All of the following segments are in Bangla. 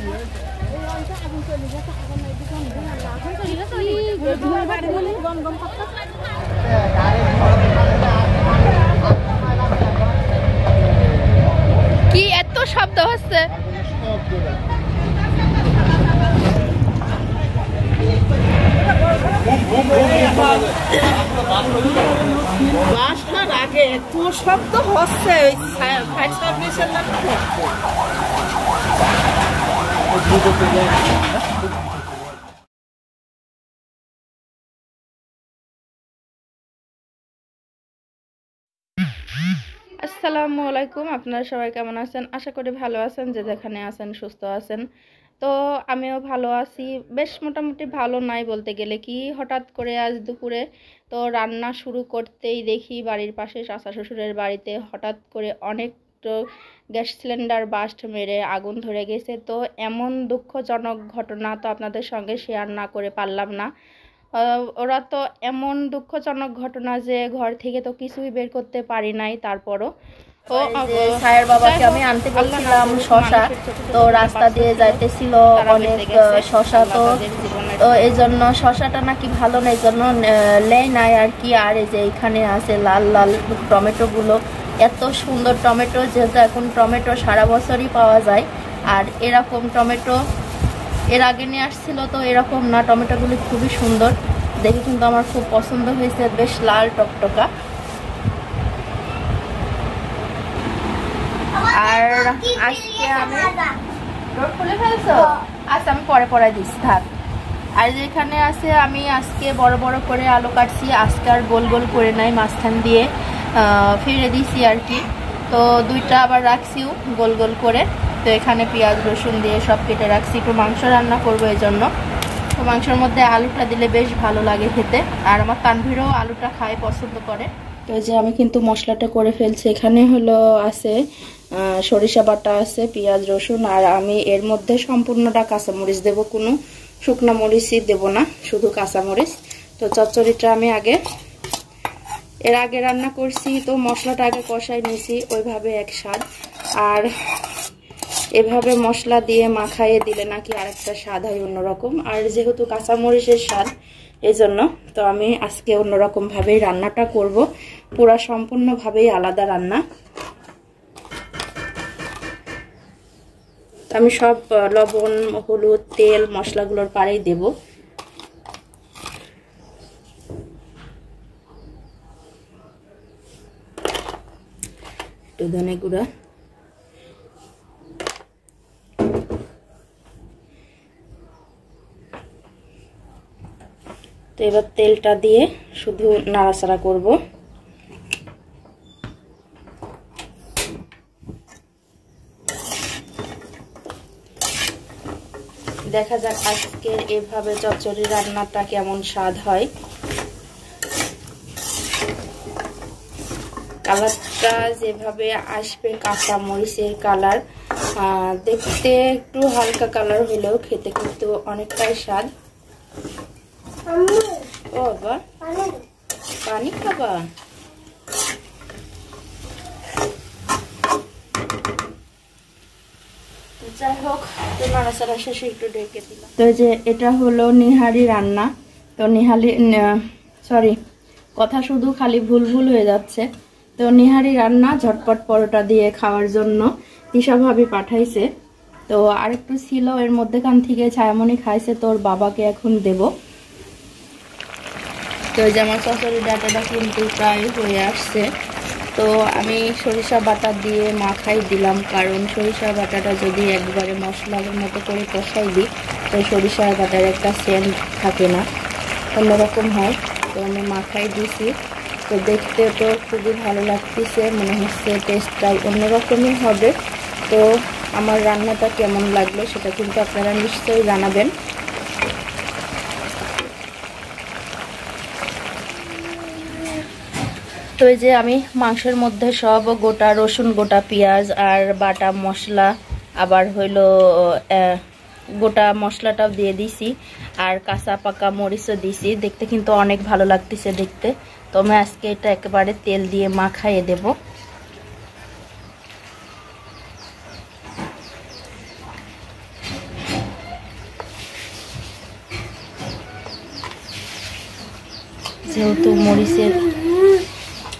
কি এত শব্দ হচ্ছে? বাসটার আগে এত শব্দ হচ্ছে ফায়ার সার্ভিসের লাগছে। আসসালামু আলাইকুম, আপনারা সবাই কেমন আছেন? আশা করি ভালো আছেন, যে যেখানে আছেন সুস্থ আছেন। তো আমিও ভালো আছি, বেশ মোটামুটি ভালো নাই বলতে গেলে। কি হঠাৎ করে আজ দুপুরে তো রান্না শুরু করতেই দেখি বাড়ির পাশে চাচা শ্বশুরের বাড়িতে হঠাৎ করে অনেক গ্যাস সিলিন্ডার বাস্ট মেরে আগুন ধরে গেছে। তো এমন দুঃখজনক ঘটনা তো আপনাদের সঙ্গে শেয়ার না করে পারলাম না। ওরা তো এমন দুঃখজনক ঘটনা যে ঘর থেকে তো কিছুই বের করতে পারি নাই। তারপরও সায়ের বাবাকে আমি আনতে বলছিলাম শশা, তো রাস্তা দিয়ে যাইতেছিল অনেক শশা, তো এই জন্য শশাটা নাকি ভালো না, এই জন্য লেই নাই আর কি। আর এই যে এখানে আছে লাল লাল টমেটো গুলো, এত সুন্দর টমেটো, যেহেতু এখন টমেটো সারা বছরই পাওয়া যায়। আর এরকম টমেটো এর আগে নিয়ে আসছিল, তো এরকম না, টমেটোগুলি খুবই সুন্দর দেখে, কিন্তু আমার খুব পছন্দ হয়েছে, বেশ লাল টকটকা। আর আজকে আমি খুলে ফেলছো, আচ্ছা আমি পরে পরাই দিচ্ছি, থাক। আর যেখানে আছে আমি আজকে বড় বড় করে আলু কাটছি, আজকে আর গোল গোল করে নাই, মাঝখান দিয়ে ফিরে দিছি আর কি। তো দুইটা আবার রাখছিও গোল গোল করে। তো এখানে পেঁয়াজ রসুন দিয়ে সব কেটে রাখছি, একটু মাংস রান্না করবো এই জন্য। তো মাংসের মধ্যে আলুটা দিলে বেশ ভালো লাগে খেতে, আর আমার তানভীরও আলুটা খায়, পছন্দ করে। তো যে আমি কিন্তু মশলাটা করে ফেলছি, এখানে হলো আছে সরিষা বাটা আছে, পেঁয়াজ রসুন, আর আমি এর মধ্যে সম্পূর্ণটা কাঁচামরিচ দেব, কোনো শুকনা মরিচই দেব না, শুধু কাঁচামরিচ। তো চচ্চড়িটা আমি এর আগে রান্না করছি, তো মশলাটা আগে কষাই নিয়েছি, ওইভাবে এক স্বাদ। আর এভাবে মশলা দিয়ে মাখাইয়ে দিলে নাকি আরেকটা স্বাদ হয় অন্যরকম। আর যেহেতু কাঁচামরিচের স্বাদ, এই জন্য তো আমি আজকে অন্যরকম ভাবেই রান্নাটা করব, পুরা সম্পূর্ণভাবেই আলাদা রান্না। আমি সব লবণ হলুদ তেল মশলাগুলোর পারেই দেব। একটু ধনে গুঁড়া, তো এবার তেলটা দিয়ে শুধু নাড়াচাড়া করব। দেখা যাক আজকের এভাবে চচ্চড়ি রান্নাটা কেমন স্বাদ হয়। কালারটা যেভাবে আসবে, কাঁচা মরিচের কালার, দেখতে একটু হালকা কালার হলেও খেতে কিন্তু অনেকটাই স্বাদ। ও বাবা, পানি খাবা? যাই হোক, তো নাড়াচাড়া শেষে একটু ঢেকে দিলাম। তো যে এটা হলো নিহারি রান্না। তো সরি, কথা শুধু খালি ভুল ভুল হয়ে যাচ্ছে। তো নিহারি রান্না ঝটপট পরোটা দিয়ে খাওয়ার জন্য দিশা ভাবি পাঠাইছে। তো আরেকটু ছিল, এর মধ্যেখান থেকে ছায়ামণি খাইছে, তোর বাবাকে এখন দেব। তো এই যে আমার চচ্চড়ি ডাটাটা কিন্তু প্রায় হয়ে আসছে। তো আমি সরিষা বাটা দিয়ে মাখাই দিলাম, কারণ সরিষা বাটাটা যদি একবারে মশলার মতো করে কষাই দিই, তো সরিষা বাটার একটা সেন্ট থাকে না, অন্যরকম হয়। তো আমি মাখাই দিছি, তো দেখতে তো খুবই ভালো লাগতেছে, মনে হচ্ছে টেস্টটাই অন্যরকমই হবে। তো আমার রান্নাটা কেমন লাগলো সেটা কিন্তু আপনারা নিশ্চয়ই জানাবেন। তো এই যে আমি মাংসের মধ্যে সব গোটা রসুন, গোটা পেঁয়াজ আর বাটা মশলা, আবার হইলো গোটা মশলাটাও দিয়ে দিছি, আর কাঁচা পাকা মরিচও দিছি, দেখতে কিন্তু অনেক ভালো লাগতেছে দেখতে। তো আমি আজকে এটা একেবারে তেল দিয়ে মাখাইয়ে দেব। যেহেতু মরিচের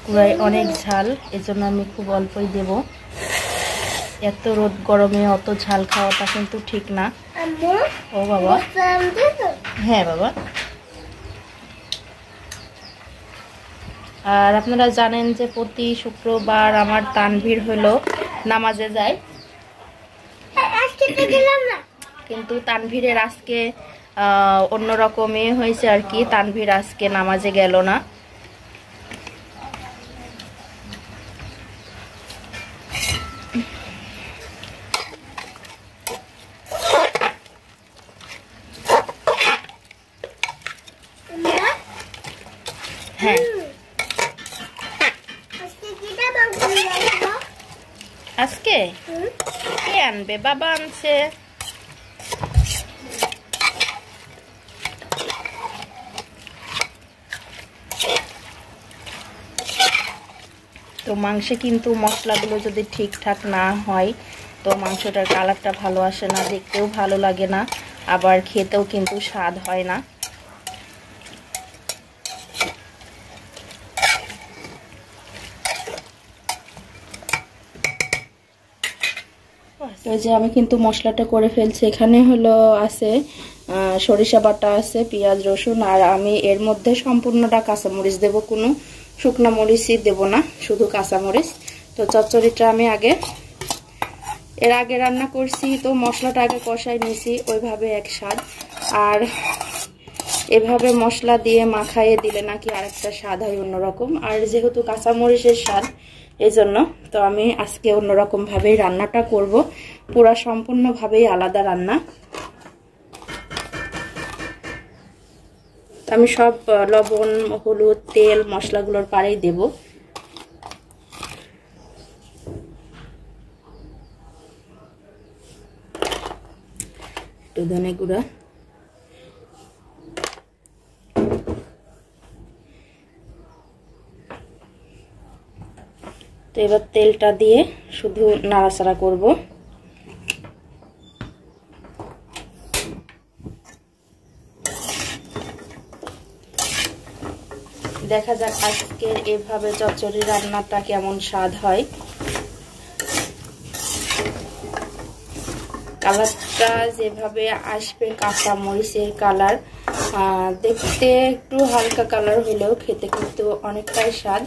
গুঁড়ায় অনেক ঝাল, এজন্য আমি খুব অল্পই দেব। এত রোদ গরমে অত ঝাল খাওয়াটা কিন্তু ঠিক না। ও বাবা, হ্যাঁ বাবা। আর আপনারা জানেন যে প্রতি শুক্রবার আমার তানভীর হলো নামাজে যায়, কিন্তু তানভীরের আজকে অন্যরকমই হয়েছে আর কি। তানভীর আজকে নামাজে গেল না। হ্যাঁ, আজকে কে আনবে? বাবা আনছে। তো মাংসে কিন্তু মশলাগুলো যদি ঠিকঠাক না হয় তো মাংসটার কালারটা ভালো আসে না, দেখতেও ভালো লাগে না, আবার খেতেও কিন্তু স্বাদ হয় না। তো যে আমি কিন্তু মশলাটা করে ফেলছি। এখানে হলো আছে সরিষা বাটা আছে, পেঁয়াজ রসুন, আর আমি এর মধ্যে সম্পূর্ণটা কাঁচামরিচ দেব, কোনো শুকনো মরিচই দেব না, শুধু কাঁচামরিচ। তো চচ্চড়িটা আমি এর আগে রান্না করছি, তো মশলাটা আগে কষাই নিয়েছি, ওইভাবে এক স্বাদ। আর এভাবে মশলা দিয়ে মাখাইয়ে দিলে নাকি আরেকটা স্বাদ হয় অন্যরকম। আর যেহেতু কাঁচামরিচের স্বাদ, এই জন্য তো আমি আজকে অন্যরকম ভাবেই রান্নাটা করব, পুরা সম্পূর্ণভাবেই আলাদা রান্না। আমি সব লবণ, হলুদ, তেল, মশলাগুলোর পাড়েই দেব। একটু ধনে গুঁড়া, তো এবার তেলটা দিয়ে শুধু নাড়াচাড়া করব। দেখা যাক আজকের এভাবে চচ্চড়ি রান্নাটা কেমন স্বাদ হয়। কালারটা যেভাবে আসবে, কাঁচা মরিচের কালার, দেখতে একটু হালকা কালার হলেও খেতে কিন্তু অনেকটাই স্বাদ।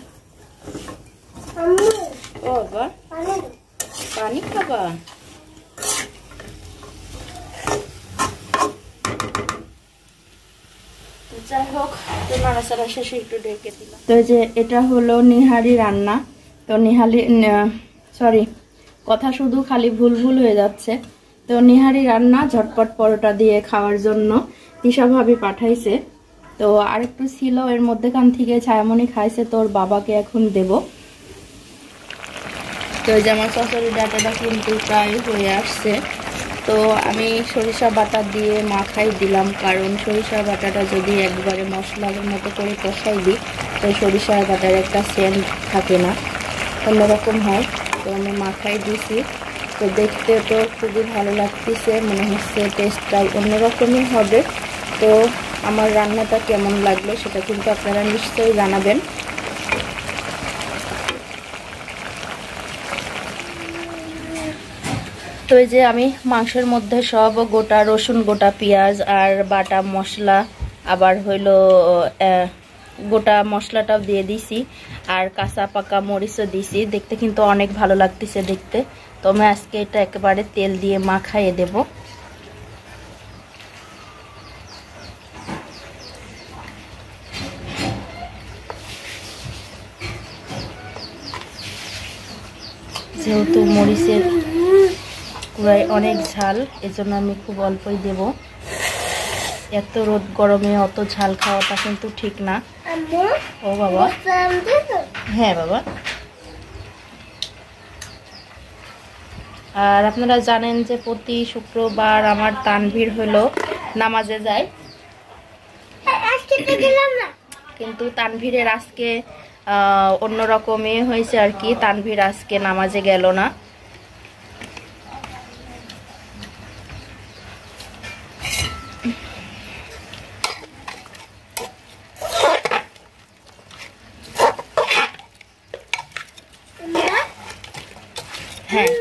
ও বাবা, পানি খাবা? যাই হোক, তো নাড়াচাড়া শেষে একটু ঢেকে দিলাম। তো যে এটা হলো নিহারি রান্না। তো কথা শুধু খালি ভুল হয়ে যাচ্ছে। তো নিহারি রান্না ঝটপট পরোটা দিয়ে খাওয়ার জন্য তিশা ভাবি পাঠাইছে। তো আরেকটু ছিল, এর মধ্যেখান থেকে ছায়ামণি খাইছে, তোর বাবাকে এখন দেব। তো যে আমার চচ্চড়ি ডাটাটা কিন্তু প্রায় হয়ে আসছে। তো আমি সরিষা বাটা দিয়ে মাখাই দিলাম, কারণ সরিষা বাটাটা যদি একবারে মশলার মতো করে কষাই দিই তো সরিষা বাটার একটা সেন্ট থাকে না, অন্যরকম হয়। তো আমি মাখাই দিছি। তো দেখতে তো খুবই ভালো লাগতেছে, মনে হচ্ছে টেস্টটাই অন্যরকমই হবে। তো আমার রান্নাটা কেমন লাগলো সেটা কিন্তু আপনারা নিশ্চয়ই জানাবেন। তো এই যে আমি মাংসের মধ্যে সব গোটা রসুন, গোটা পেঁয়াজ আর বাটা মশলা, আবার হইলো গোটা মশলাটাও দিয়ে দিছি, আর কাঁচা পাকা মরিচও দিছি। দেখতে কিন্তু অনেক ভালো লাগতেছে দেখতে। তো আমি আজকে এটা একেবারে তেল দিয়ে মাখাইয়ে দেব। যেহেতু মরিচের গুঁড়ায় অনেক ঝাল, এজন্য আমি খুব অল্পই দেব। এত রোদ গরমে অত ঝাল খাওয়াটা কিন্তু ঠিক না। ও বাবা, হ্যাঁ বাবা। আর আপনারা জানেন যে প্রতি শুক্রবার আমার তানভীর হলো নামাজে যায়, কিন্তু তানভীরের আজকে অন্যরকমই হয়েছে আর কি। তানভীর আজকে নামাজে গেল না। হ্যাঁ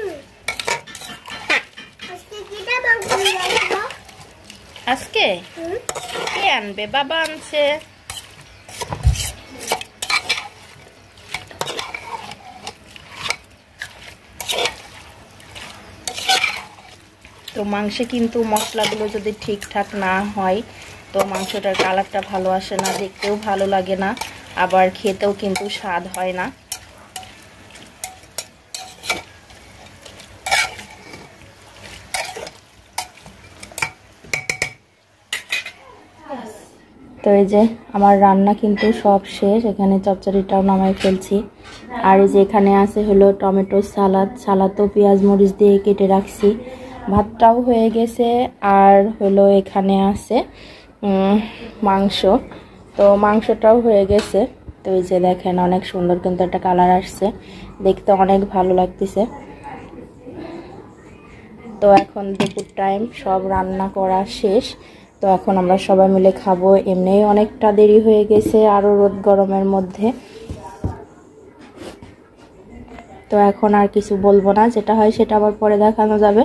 আজকে কে আনবে? বাবা আনছে। তো মাংসে কিন্তু মশলাগুলো যদি ঠিকঠাক না হয় তো মাংসটার কালারটা ভালো আসে না, দেখতেও ভালো লাগে না, আবার খেতেও কিন্তু স্বাদ হয় না। তো এই যে আমার রান্না কিন্তু সব শেষ, এখানে চচ্চড়িটাও নামাই ফেলছি। আর এই যে এখানে আছে হলো টমেটো সালাদ, সালাদও পেঁয়াজ মরিচ দিয়ে কেটে রাখছি। ভাতটাও হয়ে গেছে। আর হলো এখানে আছে মাংস, তো মাংসটাও হয়ে গেছে। তো এই যে দেখেন অনেক সুন্দর কিন্তু একটা কালার আসছে, দেখতে অনেক ভালো লাগতেছে। তো এখন দুপুর টাইম, সব রান্না করা শেষ। তো এখন আমরা সবাই মিলে খাবো। এমনিই অনেকটা দেরি হয়ে গেছে, আরও রোদ গরমের মধ্যে। তো এখন আর কিছু বলবো না, যেটা হয় সেটা আবার পরে দেখানো যাবে।